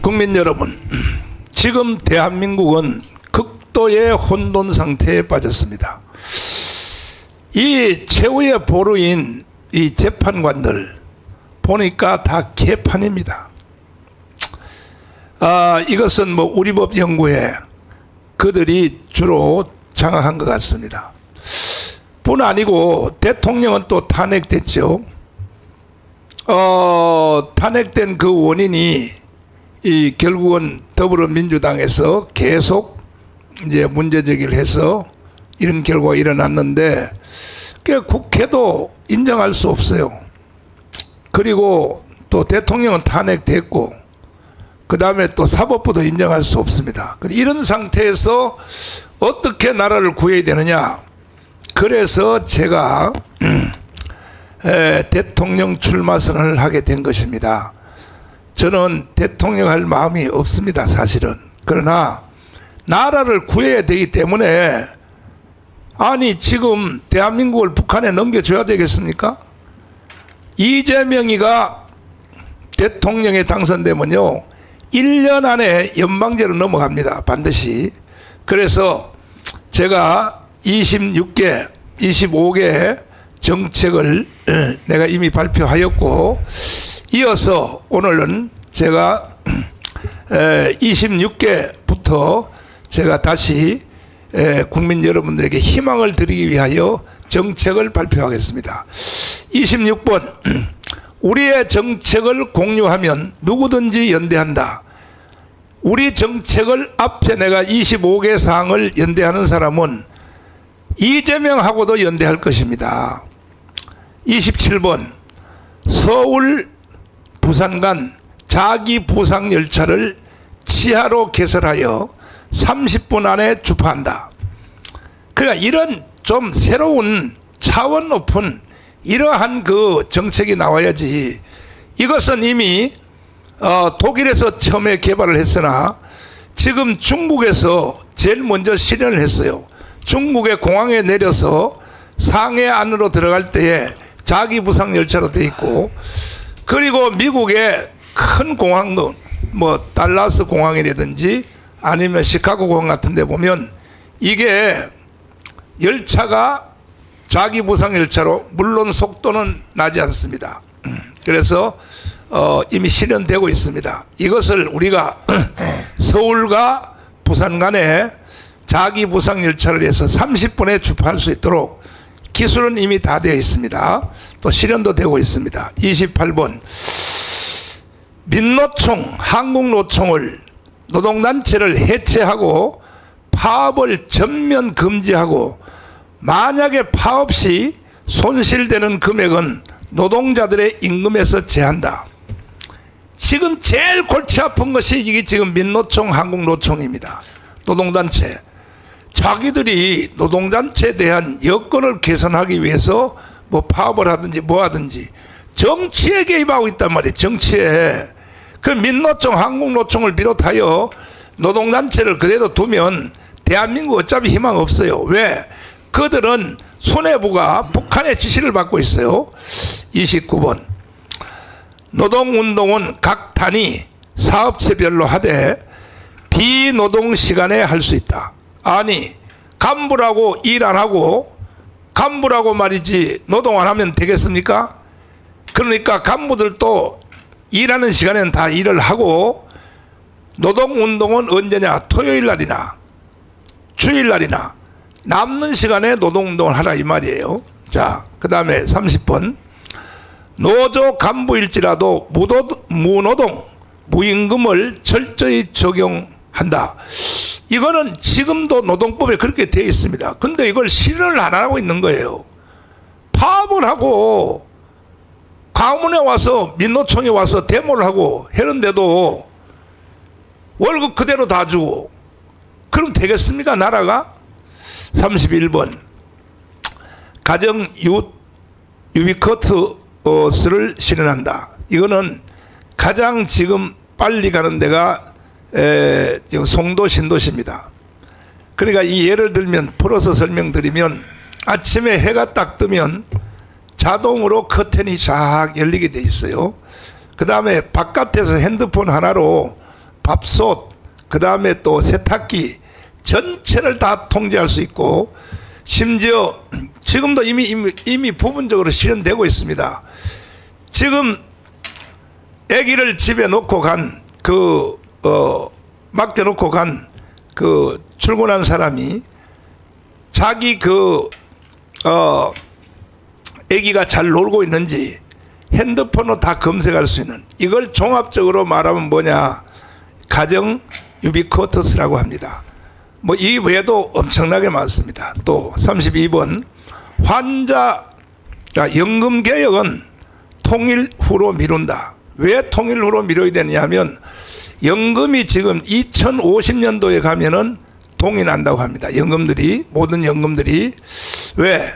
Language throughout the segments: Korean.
국민 여러분, 지금 대한민국은 극도의 혼돈 상태에 빠졌습니다. 이 최후의 보루인 이 재판관들 보니까 다 개판입니다. 이것은 뭐 우리 법 연구에 그들이 주로 장악한 것 같습니다. 뿐 아니고 대통령은 또 탄핵됐죠. 탄핵된 그 원인이 결국은 더불어민주당에서 계속 이제 문제제기를 해서 이런 결과가 일어났는데 국회도 인정할 수 없어요. 그리고 또 대통령은 탄핵됐고 그 다음에 또 사법부도 인정할 수 없습니다. 이런 상태에서 어떻게 나라를 구해야 되느냐. 그래서 제가 대통령 출마 선언을 하게 된 것입니다. 저는 대통령 할 마음이 없습니다, 사실은. 그러나 나라를 구해야 되기 때문에 아니 지금 대한민국을 북한에 넘겨줘야 되겠습니까? 이재명이가 대통령에 당선되면요 1년 안에 연방제로 넘어갑니다, 반드시. 그래서 제가 26개 25개 정책을 내가 이미 발표하였고 이어서 오늘은 제가 26개부터 제가 다시 국민 여러분들에게 희망을 드리기 위하여 정책을 발표하겠습니다. 26번 우리의 정책을 공유하면 누구든지 연대한다. 우리 정책을 앞에 내가 25개 사항을 연대하는 사람은 이재명하고도 연대할 것입니다. 27번 서울 부산 간 자기 부상 열차를 지하로 개설하여 30분 안에 주파한다. 그러니까 이런 좀 새로운 차원 높은 이러한 그 정책이 나와야지. 이것은 이미 독일에서 처음에 개발을 했으나 지금 중국에서 제일 먼저 실현을 했어요. 중국의 공항에 내려서 상해 안으로 들어갈 때에 자기 부상 열차로 돼 있고, 그리고 미국의 큰 공항, 뭐 달라스 공항이라든지 아니면 시카고 공항 같은 데 보면 이게 열차가 자기 부상 열차로, 물론 속도는 나지 않습니다. 그래서 이미 실현되고 있습니다. 이것을 우리가 서울과 부산 간에 자기 부상 열차를 해서 30분에 주파할 수 있도록 기술은 이미 다 되어 있습니다. 또 실현도 되고 있습니다. 28번 민노총, 한국노총을 노동단체를 해체하고 파업을 전면 금지하고 만약에 파업 시 손실되는 금액은 노동자들의 임금에서 제한다. 지금 제일 골치 아픈 것이 이게 지금 민노총, 한국노총입니다. 노동단체. 자기들이 노동단체에 대한 여건을 개선하기 위해서 뭐 파업을 하든지 뭐 하든지 정치에 개입하고 있단 말이에요. 정치에. 그 민노총, 한국노총을 비롯하여 노동단체를 그대로 두면 대한민국 어차피 희망 없어요. 왜? 그들은 수뇌부가 북한의 지시를 받고 있어요. 29번 노동운동은 각 단위 사업체별로 하되 비노동 시간에 할 수 있다. 아니 간부라고 일 안 하고 간부라고 말이지 노동 안 하면 되겠습니까? 그러니까 간부들도 일하는 시간에는 다 일을 하고 노동운동은 언제냐? 토요일 날이나 주일 날이나 남는 시간에 노동운동을 하라 이 말이에요. 자, 그 다음에 30번 노조 간부일지라도 무노동 무임금을 철저히 적용한다. 이거는 지금도 노동법에 그렇게 되어 있습니다. 근데 이걸 실현을 안 하고 있는 거예요. 파업을 하고 가문에 와서 민노총에 와서 데모를 하고 했는데도 월급 그대로 다 주고 그럼 되겠습니까, 나라가? 31번 가정 유비쿼트를 실현한다. 이거는 가장 지금 빨리 가는 데가 지금 송도 신도시입니다. 그러니까 이 예를 들면 풀어서 설명드리면 아침에 해가 딱 뜨면 자동으로 커튼이 쫙 열리게 돼 있어요. 그 다음에 바깥에서 핸드폰 하나로 밥솥, 그 다음에 또 세탁기 전체를 다 통제할 수 있고, 심지어 지금도 이미 부분적으로 실현되고 있습니다. 지금 아기를 집에 놓고 맡겨놓고 간 출근한 사람이 자기 아기가 잘 놀고 있는지 핸드폰으로 다 검색할 수 있는, 이걸 종합적으로 말하면 뭐냐, 가정 유비쿼터스라고 합니다. 뭐 이 외에도 엄청나게 많습니다. 또 32번 환자 연금 개혁은 통일 후로 미룬다. 왜 통일 후로 미뤄야 되냐면 연금이 지금 2050년도에 가면은 동이 난다고 합니다. 모든 연금들이 왜?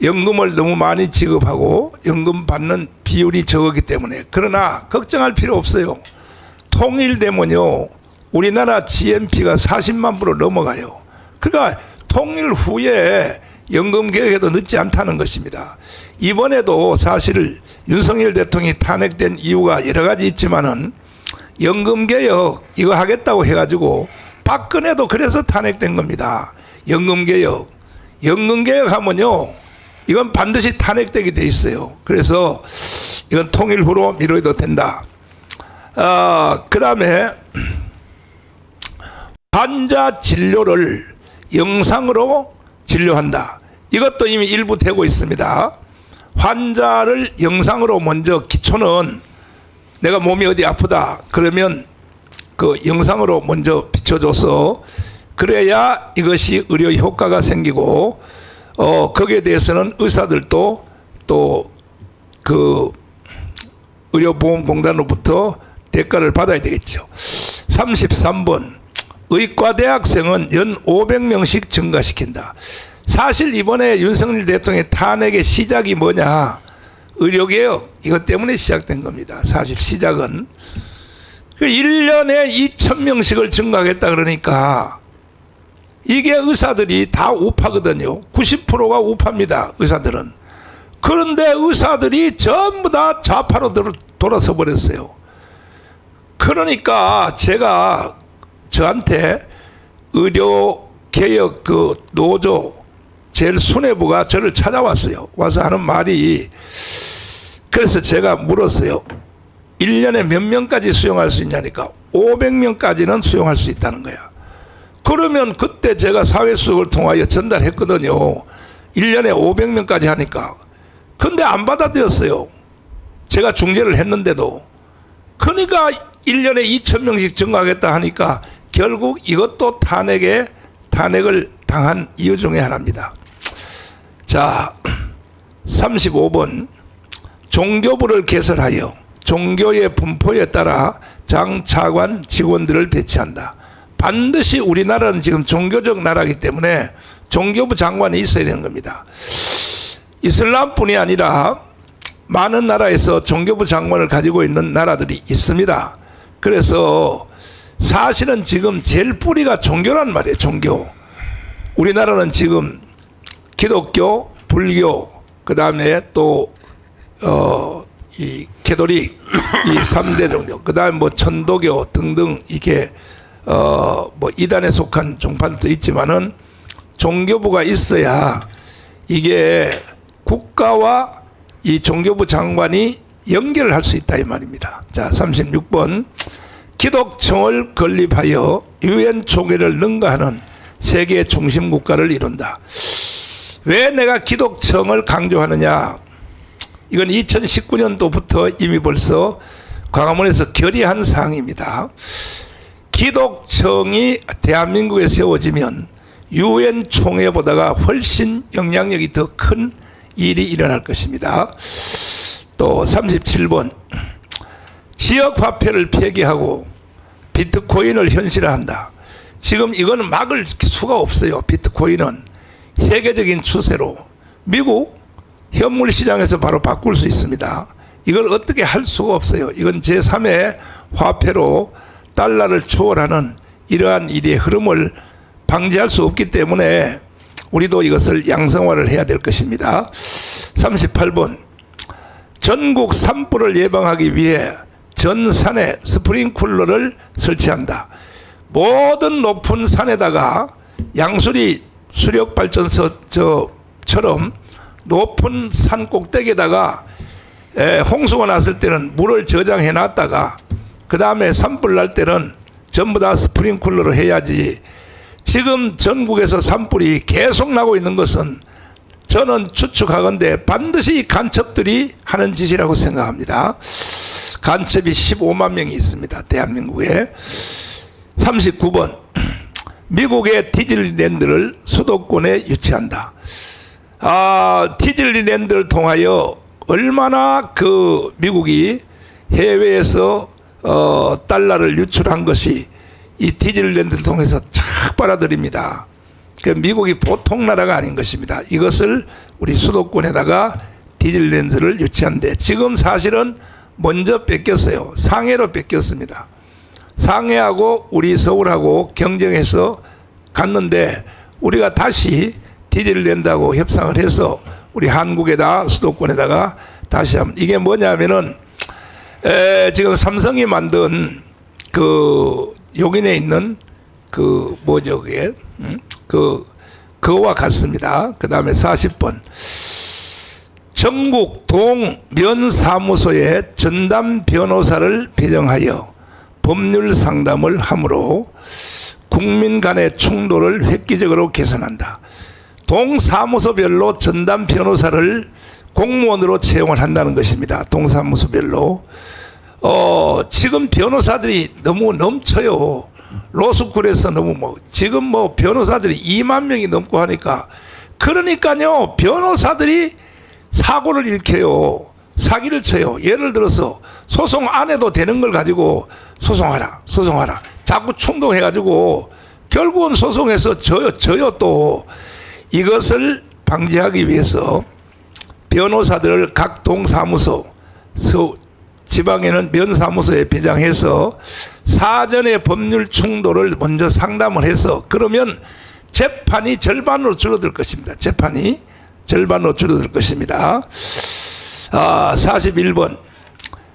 연금을 너무 많이 지급하고 연금 받는 비율이 적었기 때문에. 그러나 걱정할 필요 없어요. 통일되면요, 우리나라 GNP가 40만 불을 넘어가요. 그러니까 통일 후에 연금 개혁에도 늦지 않다는 것입니다. 이번에도 사실 윤석열 대통령이 탄핵된 이유가 여러 가지 있지만은 연금 개혁 이거 하겠다고 해가지고 박근혜도 그래서 탄핵된 겁니다. 연금 개혁하면요, 이건 반드시 탄핵되게 돼 있어요. 그래서 이건 통일 후로 미뤄도 된다. 그 다음에 환자 진료를 영상으로 진료한다. 이것도 이미 일부 되고 있습니다. 환자를 영상으로 먼저, 기초는 내가 몸이 어디 아프다 그러면 그 영상으로 먼저 비춰줘서, 그래야 이것이 의료 효과가 생기고, 거기에 대해서는 의사들도 또 그 의료보험공단으로부터 대가를 받아야 되겠죠. 33번 의과대학생은 연 500명씩 증가시킨다. 사실 이번에 윤석열 대통령의 탄핵의 시작이 뭐냐, 의료개혁 이것 때문에 시작된 겁니다. 사실 시작은 1년에 2,000명씩을 증가하겠다 그러니까 이게 의사들이 다 우파거든요. 90%가 우파입니다, 의사들은. 그런데 의사들이 전부 다 좌파로 돌아서 버렸어요. 그러니까 제가 저한테 의료개혁 노조 제일 수뇌부가 저를 찾아왔어요. 와서 하는 말이, 그래서 제가 물었어요. 1년에 몇 명까지 수용할 수 있냐니까 500명까지는 수용할 수 있다는 거야. 그러면 그때 제가 사회수석을 통하여 전달했거든요. 1년에 500명까지 하니까. 근데 안 받아들였어요. 제가 중재를 했는데도. 그러니까 1년에 2,000명씩 증가하겠다 하니까 결국 이것도 탄핵을 당한 이유 중에 하나입니다. 자, 35번 종교부를 개설하여 종교의 분포에 따라 장차관 직원들을 배치한다. 반드시 우리나라는 지금 종교적 나라이기 때문에 종교부 장관이 있어야 되는 겁니다. 이슬람뿐이 아니라 많은 나라에서 종교부 장관을 가지고 있는 나라들이 있습니다. 그래서 사실은 지금 제일 뿌리가 종교란 말이에요. 종교. 우리나라는 지금 기독교, 불교, 그 다음에 또 이 캐톨릭 이 3대 종교, 그 다음에 뭐 천도교 등등 이게 뭐 이단에 속한 종파도 있지만은 종교부가 있어야 이게 국가와 이 종교부 장관이 연결을 할 수 있다 이 말입니다. 자, 36번 기독청을 건립하여 유엔 총회를 능가하는 세계 중심 국가를 이룬다. 왜 내가 기독청을 강조하느냐? 이건 2019년도부터 이미 벌써 광화문에서 결의한 사항입니다. 기독청이 대한민국에 세워지면 유엔 총회보다가 훨씬 영향력이 더 큰 일이 일어날 것입니다. 또 37번 지역화폐를 폐기하고 비트코인을 현실화한다. 지금 이거는 막을 수가 없어요. 비트코인은 세계적인 추세로 미국 현물 시장에서 바로 바꿀 수 있습니다. 이걸 어떻게 할 수가 없어요. 이건 제3의 화폐로 달러를 초월하는 이러한 일의 흐름을 방지할 수 없기 때문에 우리도 이것을 양성화를 해야 될 것입니다. 38번 전국 산불을 예방하기 위해 전 산에 스프링쿨러를 설치한다. 모든 높은 산에다가 양수리 수력발전소처럼 높은 산 꼭대기에다가 홍수가 났을 때는 물을 저장해 놨다가 그 다음에 산불 날 때는 전부 다 스프링쿨러로 해야지. 지금 전국에서 산불이 계속 나고 있는 것은 저는 추측하건대 반드시 간첩들이 하는 짓이라고 생각합니다. 간첩이 15만 명이 있습니다. 대한민국에. 39번 미국의 디즈니랜드를 수도권에 유치한다. 디즈니랜드를 통하여 얼마나 그 미국이 해외에서 달러를 유출한 것이 이 디즈니랜드를 통해서 착 빨아들입니다. 그 미국이 보통 나라가 아닌 것입니다. 이것을 우리 수도권에다가 디즈니랜드를 유치한데 지금 사실은 먼저 뺏겼어요. 상해로 뺏겼습니다. 상해하고 우리 서울하고 경쟁해서 갔는데 우리가 다시 디즈니랜드하고 협상을 해서 우리 한국에다 수도권에다가 다시 한번 이게 뭐냐면은 지금 삼성이 만든 그 용인에 있는 그 뭐죠 그게 그거와 같습니다. 그 다음에 40번 전국 동면사무소에 전담 변호사를 배정하여 법률 상담을 하므로 국민 간의 충돌을 획기적으로 개선한다. 동사무소별로 전담 변호사를 공무원으로 채용을 한다는 것입니다. 동사무소별로. 지금 변호사들이 너무 넘쳐요. 로스쿨에서 너무 지금 변호사들이 2만 명이 넘고 하니까 그러니까요 변호사들이 사고를 일으켜요. 사기를 쳐요. 예를 들어서 소송 안 해도 되는 걸 가지고 소송하라 자꾸 충동해가지고 결국은 소송해서 져요 또. 이것을 방지하기 위해서 변호사들을 각 동사무소 지방에는 면사무소에 배정해서 사전에 법률 충돌을 먼저 상담을 해서 그러면 재판이 절반으로 줄어들 것입니다. 재판이 절반으로 줄어들 것입니다. 41번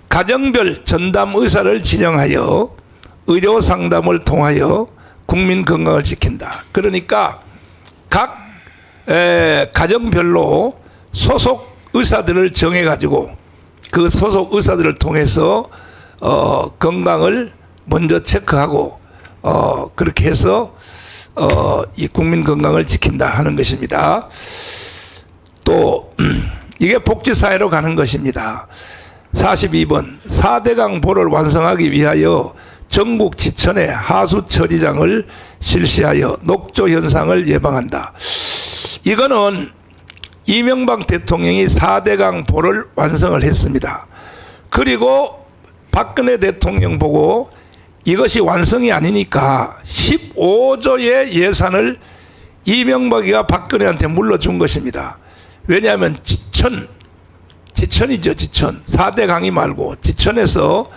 가정별 전담 의사를 지정하여 의료 상담을 통하여 국민 건강을 지킨다. 그러니까 각 가정별로 소속 의사들을 정해가지고 그 소속 의사들을 통해서 건강을 먼저 체크하고 그렇게 해서 이 국민 건강을 지킨다 하는 것입니다. 또 이게 복지사회로 가는 것입니다. 42번 4대강 보를 완성하기 위하여 전국 지천에 하수 처리장을 실시하여 녹조 현상을 예방한다. 이거는 이명박 대통령이 4대강 보를 완성을 했습니다. 그리고 박근혜 대통령 보고 이것이 완성이 아니니까 15조의 예산을 이명박이가 박근혜한테 물러준 것입니다. 왜냐하면 지천이죠. 지천. 4대강이 말고 지천에서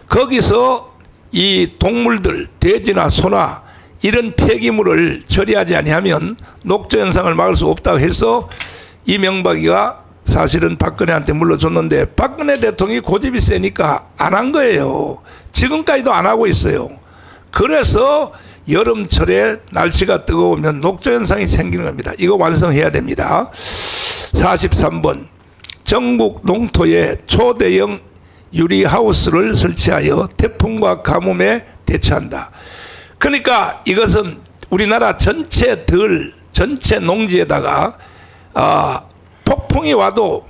거기서 이 동물들 돼지나 소나 이런 폐기물을 처리하지 아니하면 녹조 현상을 막을 수 없다고 해서 이명박이가 사실은 박근혜한테 물러줬는데 박근혜 대통령이 고집이 세니까 안 한 거예요. 지금까지도 안 하고 있어요. 그래서 여름철에 날씨가 뜨거우면 녹조 현상이 생기는 겁니다. 이거 완성해야 됩니다. 43번 전국 농토에 초대형 유리하우스를 설치하여 태풍과 가뭄에 대처한다. 그러니까 이것은 우리나라 전체 농지에다가 폭풍이 와도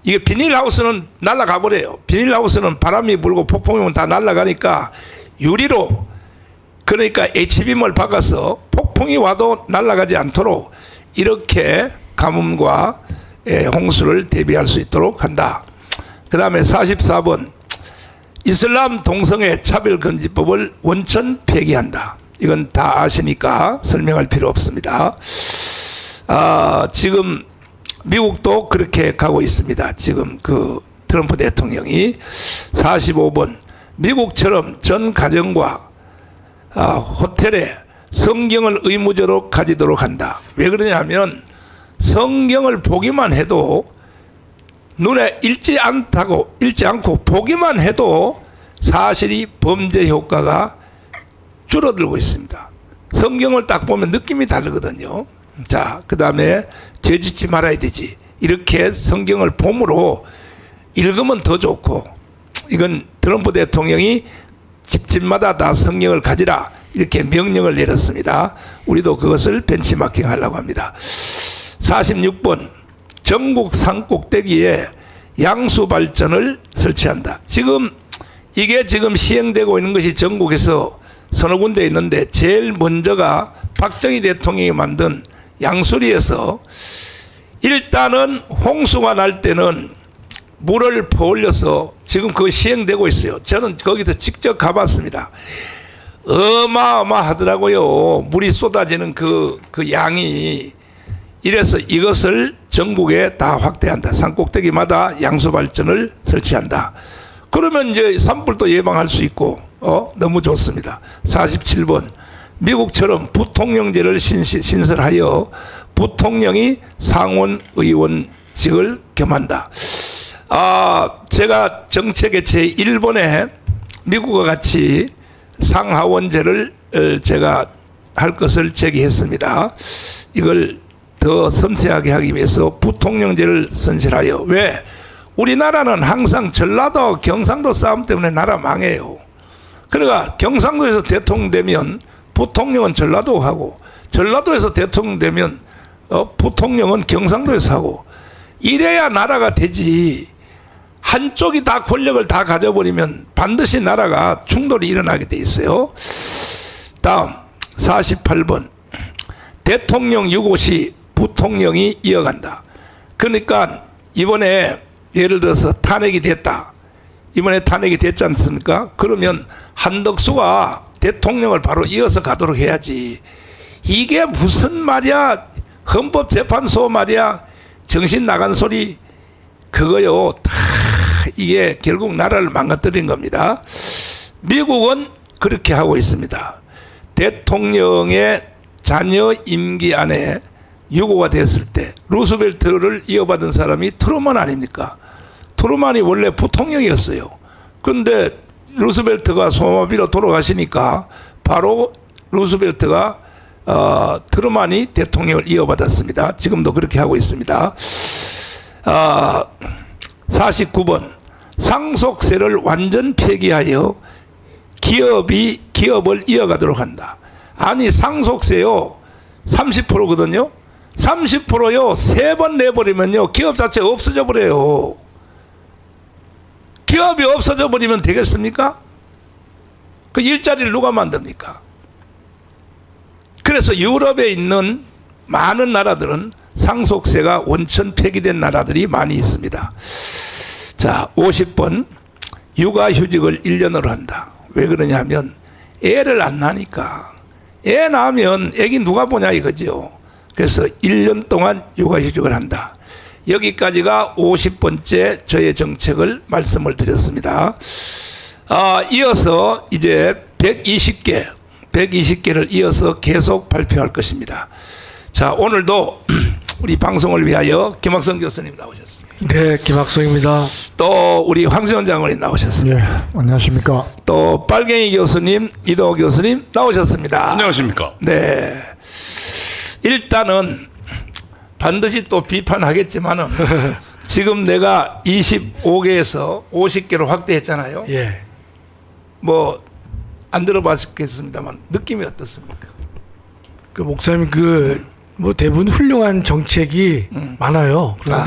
이게 비닐하우스는 날아가 버려요. 비닐하우스는 바람이 불고 폭풍이 오면 다 날아가니까 유리로 그러니까 HBM을 박아서 폭풍이 와도 날아가지 않도록 이렇게 가뭄과 홍수를 대비할 수 있도록 한다. 그 다음에 44번 이슬람 동성애 차별금지법을 원천 폐기한다. 이건 다 아시니까 설명할 필요 없습니다. 지금 미국도 그렇게 가고 있습니다. 지금 그 트럼프 대통령이. 45번 미국처럼 전 가정과 호텔에 성경을 의무적으로 가지도록 한다. 왜 그러냐면 성경을 보기만 해도 눈에 읽지 않고 보기만 해도 사실이 범죄 효과가 줄어들고 있습니다. 성경을 딱 보면 느낌이 다르거든요. 자, 그 다음에 죄 짓지 말아야 되지. 이렇게 성경을 봄으로 읽으면 더 좋고, 이건 트럼프 대통령이 집집마다 다 성경을 가지라 이렇게 명령을 내렸습니다. 우리도 그것을 벤치마킹 하려고 합니다. 46번 전국 산꼭대기에 양수 발전을 설치한다. 지금 이게 지금 시행되고 있는 것이 전국에서 서너 군데 있는데 제일 먼저가 박정희 대통령이 만든 양수리에서 일단은 홍수가 날 때는 물을 퍼올려서 지금 그거 시행되고 있어요. 저는 거기서 직접 가봤습니다. 어마어마하더라고요. 물이 쏟아지는 그 양이. 이래서 이것을 전국에 다 확대한다. 산꼭대기마다 양수 발전을 설치한다. 그러면 이제 산불도 예방할 수 있고 너무 좋습니다. 47번 미국처럼 부통령제를 신설하여 부통령이 상원의원직을 겸한다. 제가 정책의 제1번에 미국과 같이 상하원제를 제가 할 것을 제기했습니다. 이걸 더 섬세하게 하기 위해서 부통령제를 선실하여. 왜? 우리나라는 항상 전라도 경상도 싸움 때문에 나라 망해요. 그러니까 경상도에서 대통령 되면 부통령은 전라도 하고, 전라도에서 대통령 되면 부통령은 경상도에서 하고, 이래야 나라가 되지. 한쪽이 다 권력을 다 가져버리면 반드시 나라가 충돌이 일어나게 돼 있어요. 다음 48번 대통령 유고시 부통령이 이어간다. 그러니까 이번에 예를 들어서 탄핵이 됐다. 이번에 탄핵이 됐지 않습니까? 그러면 한덕수가 대통령을 바로 이어서 가도록 해야지. 이게 무슨 말이야? 헌법재판소 말이야. 정신 나간 소리. 그거요. 다 이게 결국 나라를 망가뜨린 겁니다. 미국은 그렇게 하고 있습니다. 대통령의 자녀 임기 안에 유고가 됐을 때 루스벨트를 이어받은 사람이 트루먼 아닙니까? 트루먼이 원래 부통령이었어요. 그런데 루스벨트가 소마비로 돌아가시니까 바로 루스벨트가 트루먼이 대통령을 이어받았습니다. 지금도 그렇게 하고 있습니다. 49번 상속세를 완전 폐기하여 기업을 이어가도록 한다. 아니 상속세요 30%거든요. 30%요 3번 내버리면요 기업 자체가 없어져 버려요. 기업이 없어져 버리면 되겠습니까? 그 일자리를 누가 만듭니까? 그래서 유럽에 있는 많은 나라들은 상속세가 원천 폐기된 나라들이 많이 있습니다. 자, 50번 육아휴직을 1년으로 한다. 왜 그러냐 하면 애를 안 낳으니까. 애 낳으면 애기 누가 보냐 이거죠. 그래서 1년 동안 육아휴직을 한다. 여기까지가 50번째 저의 정책을 말씀을 드렸습니다. 이어서 이제 120개를 이어서 계속 발표할 것입니다. 자, 오늘도 우리 방송을 위하여 김학성 교수님 나오셨습니다. 네, 김학성입니다. 또 우리 황수현 장관님 나오셨습니다. 네, 안녕하십니까. 또 빨갱이 교수님, 이동호 교수님 나오셨습니다. 안녕하십니까. 네. 일단은 반드시 또 비판하겠지만은 지금 내가 25개에서 50개로 확대했잖아요. 예. 뭐 안 들어봤겠습니다만 느낌이 어떻습니까? 그 목사님 뭐 대부분 훌륭한 정책이 많아요. 그런데